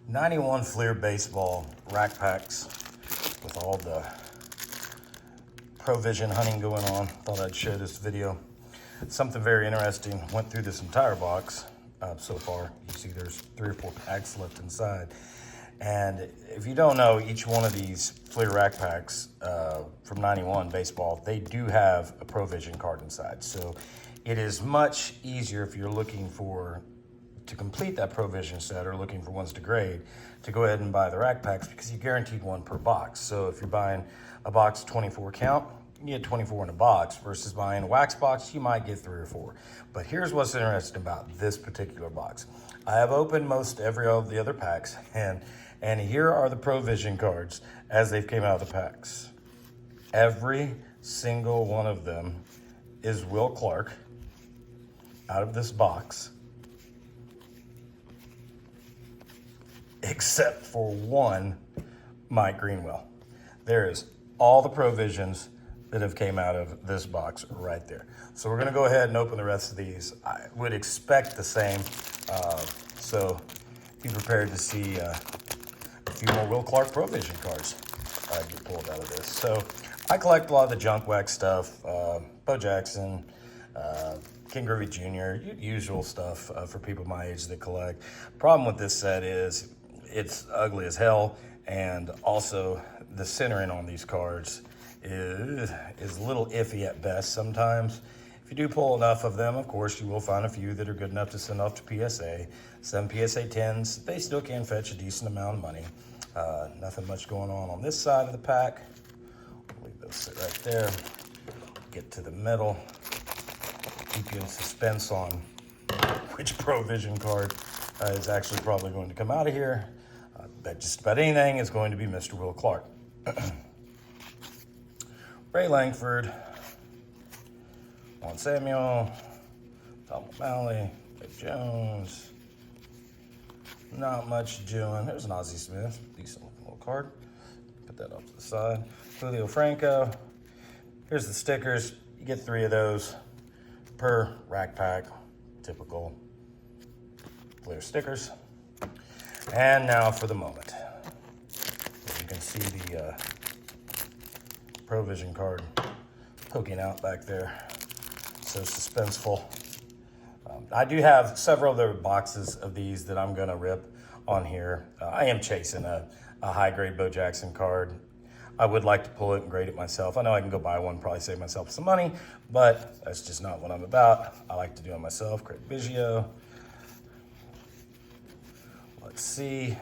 91 Fleer baseball rack packs with all the Provision hunting going on. Thought I'd share this video. Something very interesting. Went through this entire box so far. You see there's 3 or 4 packs left inside. And if you don't know, each one of these Fleer rack packs from 91 baseball, they do have a Provision card inside. So it is much easier if you're looking to complete that Provision set or looking for ones to grade, to go ahead and buy the rack packs because you guaranteed one per box. So if you're buying a box 24 count, you get 24 in a box, versus buying a wax box, you might get 3 or 4. But here's what's interesting about this particular box. I have opened most every of the other packs, and here are the Provision cards as they've came out of the packs. Every single one of them is Will Clark out of this box, except for one Mike Greenwell. There is all the Provisions that have came out of this box right there. So we're gonna go ahead and open the rest of these. I would expect the same. So be prepared to see a few more Will Clark Provision cards get pulled out of this. So I collect a lot of the junk wax stuff, Bo Jackson, Ken Griffey Jr., usual stuff for people my age that collect. Problem with this set is it's ugly as hell, and also the centering on these cards is a little iffy at best sometimes. If you do pull enough of them, of course, you will find a few that are good enough to send off to PSA. Some PSA 10s, they still can fetch a decent amount of money. Nothing much going on this side of the pack. We'll leave those sit right there. Get to the middle. Keep you in suspense on which Provision card is actually probably going to come out of here. I bet just about anything is going to be Mr. Will Clark. Ray Langford, Juan Samuel, Tom O'Malley, Dave Jones. Not much doing. There's an Ozzie Smith, decent little card. Put that off to the side. Julio Franco. Here's the stickers. You get 3 of those per rack pack. Typical Fleer stickers. And now for the moment. As you can see the Provision card poking out back there. So suspenseful. I do have several other boxes of these that I'm gonna rip on here. I am chasing a high grade Bo Jackson card. I would like to pull it and grade it myself. I know I can go buy one, probably save myself some money, but that's just not what I'm about. I like to do it myself. Craig Biggio. Let's see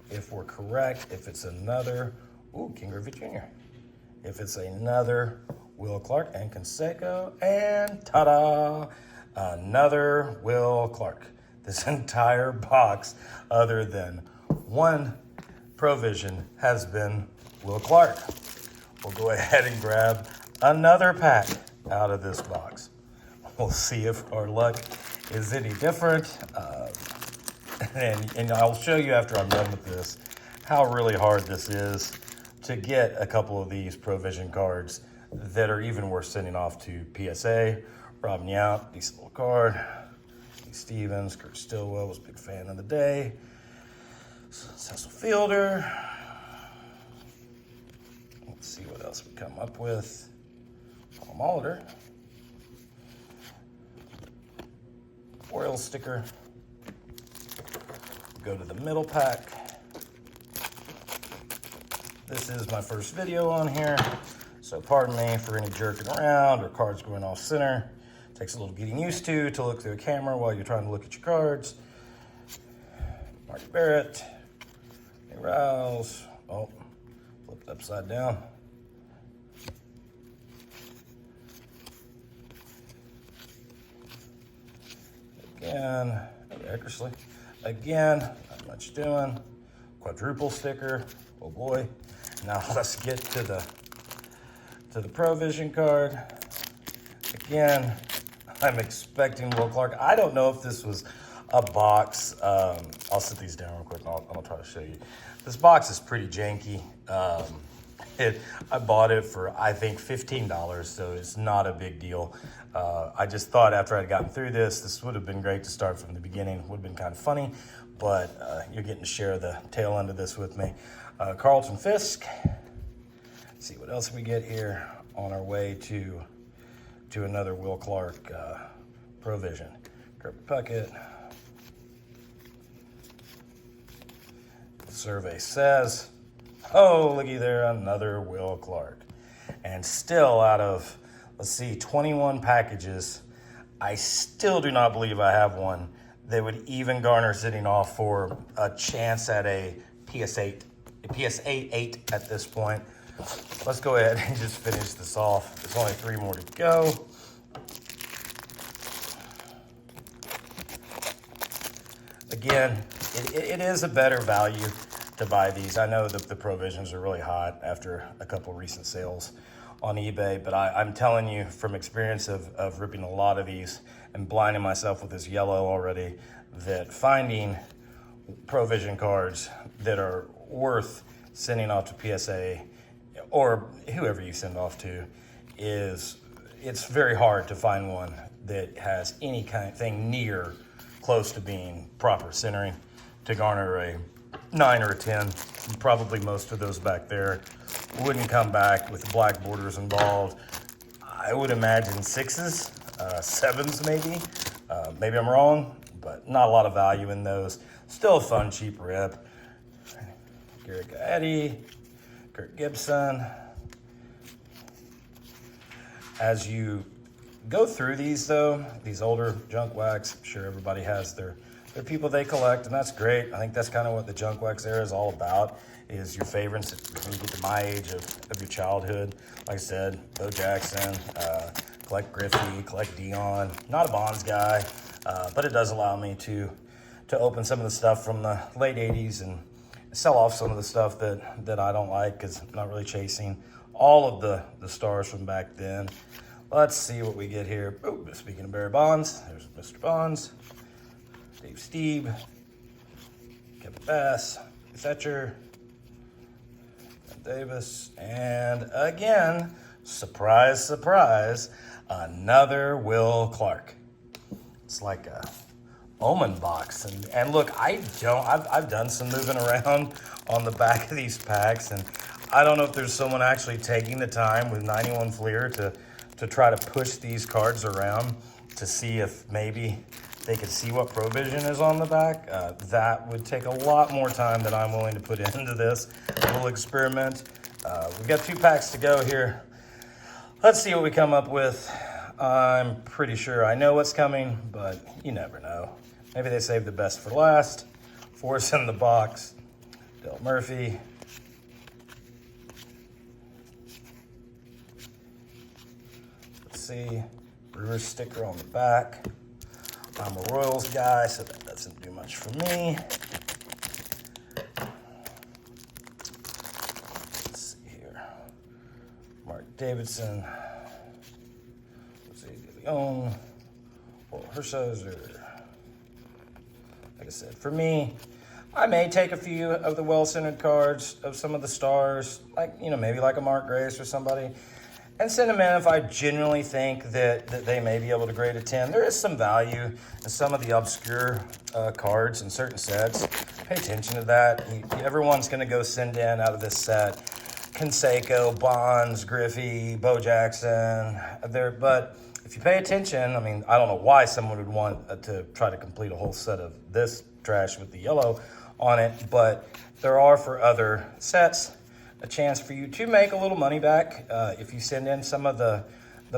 if we're correct. If it's another, Ken Griffey Jr. If it's another Will Clark and Canseco, and ta-da, another Will Clark. This entire box, other than one Provision, has been Will Clark. We'll go ahead and grab another pack out of this box. We'll see if our luck is any different. And I'll show you after I'm done with this how really hard this is to get a couple of these Provision cards that are even worth sending off to PSA. Rob Yount, decent little card. Steve Stevens, Kurt Stillwell was a big fan of the day. Cecil Fielder. Let's see what else we come up with. Paul Molitor. Orioles sticker. Go to the middle pack. This is my first video on here, so pardon me for any jerking around or cards going off center. Takes a little getting used to look through a camera while you're trying to look at your cards. Mark Barrett, Nate Rouse. Oh, flipped upside down. Again, Eckersley. Again, not much doing. Quadruple sticker. Oh boy. Now let's get to the Provision card. Again, I'm expecting Will Clark. I don't know if this was a box. I'll set these down real quick and I'll try to show you. This box is pretty janky. I bought it for, I think, $15, so it's not a big deal. I just thought after I'd gotten through this would have been great to start from the beginning. Would have been kind of funny, but you're getting to share the tail end of this with me. Carlton Fisk. Let's see what else we get here on our way to another Will Clark provision. Kirby Puckett. The survey says, oh, looky there, another Will Clark. And still out of, let's see, 21 packages, I still do not believe I have one that would even garner sitting off for a chance at a PSA 8 at this point. Let's go ahead and just finish this off. There's only 3 more to go. Again, it is a better value to buy these. I know that the provisions are really hot after a couple recent sales on eBay, but I'm telling you from experience of ripping a lot of these and blinding myself with this yellow already, that finding provision cards that are worth sending off to PSA or whoever you send off to it's very hard to find one that has any kind of thing near close to being proper centering to garner a 9 or a 10. Probably most of those back there wouldn't come back with the black borders involved. I would imagine 6s, 7s maybe. Maybe I'm wrong, but not a lot of value in those. Still a fun, cheap rip. Garrett Gaetti, Kirk Gibson. As you go through these though, these older junk wax, I'm sure everybody has their people they collect, and that's great. I think that's kind of what the junk wax era is all about, is your favorites when you get to my age of your childhood. Like I said, Bo Jackson, collect Griffey, collect Dion. Not a Bonds guy, but it does allow me to open some of the stuff from the late 80s and sell off some of the stuff that I don't like, because I'm not really chasing all of the stars from back then. Let's see what we get here. Oh, speaking of Barry Bonds, there's Mr. Bonds, Dave Stieb, Kevin Bass, Fetcher, Ben Davis, and again, surprise, surprise, another Will Clark. It's like a Omen box, and look, I've done some moving around on the back of these packs, and I don't know if there's someone actually taking the time with 91 Fleer to try to push these cards around to see if maybe they could see what provision is on the back. That would take a lot more time than I'm willing to put into this little experiment. We've got 2 packs to go here. Let's see what we come up with. I'm pretty sure I know what's coming, but you never know. Maybe they saved the best for last. Force in the box. Dale Murphy. Let's see. Brewers sticker on the back. I'm a Royals guy, so that doesn't do much for me. Let's see here. Mark Davidson. Let's see, Leon. Or Hershiser. Like I said, for me, I may take a few of the well-centered cards of some of the stars, like, maybe like a Mark Grace or somebody, and send them in if I genuinely think that they may be able to grade a 10. There is some value in some of the obscure cards in certain sets. Pay attention to that. Everyone's going to go send in out of this set Canseco, Bonds, Griffey, Bo Jackson. But if you pay attention, I mean, I don't know why someone would want to try to complete a whole set of this trash with the yellow on it, but there are, for other sets, a chance for you to make a little money back if you send in some of the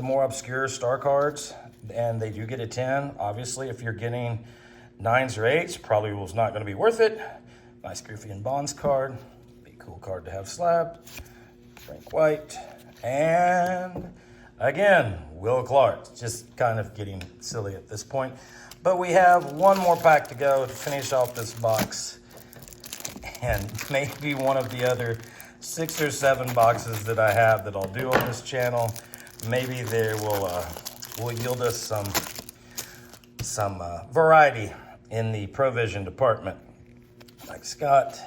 more obscure star cards and they do get a 10. Obviously, if you're getting 9s or 8s, probably was not going to be worth it. Nice Griffey and Bonds card. Be a cool card to have slabbed. Frank White. And again, Will Clark. Just kind of getting silly at this point. But we have one more pack to go to finish off this box. And maybe one of the other 6 or 7 boxes that I have that I'll do on this channel. Maybe they will yield us some variety in the provision department. Mike Scott,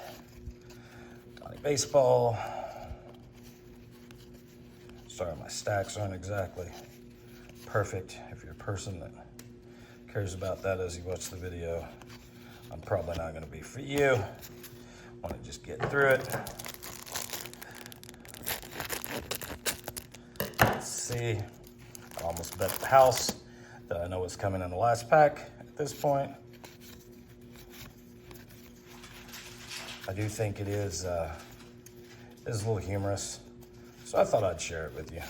Donnie Baseball. Sorry, my stacks aren't exactly perfect if you're a person that cares about that as you watch the video. I'm probably not going to be for you. Want to just get through it. Let's see. I almost bet the house that I know what's coming in the last pack at this point. I do think it is a little humorous, so I thought I'd share it with you.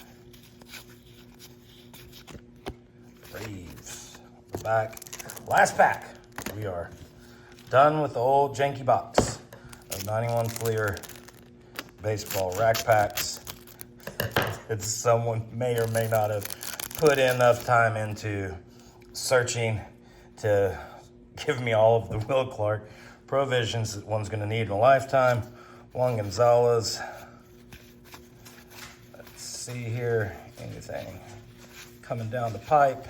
Braves, we're back. Last pack. We are done with the old janky box of 91 Fleer baseball rack packs that someone may or may not have put enough time into searching to give me all of the Will Clark provisions that one's going to need in a lifetime. Juan Gonzalez. Let's see here. Anything coming down the pipe.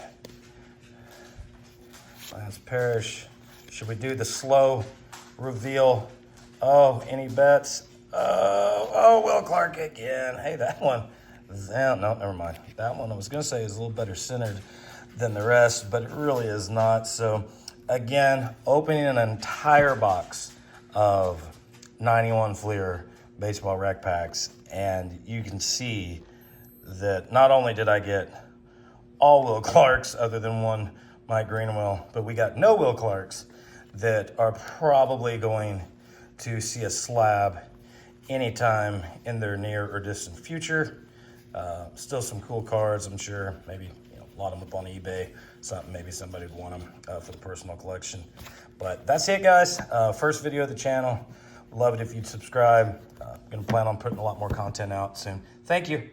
Lance Parrish. Should we do the slow reveal? Oh, any bets? Oh, Will Clark again. Hey, that one. No, never mind. That one I was going to say is a little better centered than the rest, but it really is not. So, again, opening an entire box of 91 Fleer baseball rack packs, and you can see that not only did I get all Will Clarks other than one Mike Greenwell, but we got no Will Clarks that are probably going to see a slab anytime in their near or distant future. Still some cool cards, I'm sure. Maybe lot them up on eBay. Something, maybe somebody would want them for the personal collection. But that's it, guys. First video of the channel. Love it if you'd subscribe. I'm going to plan on putting a lot more content out soon. Thank you.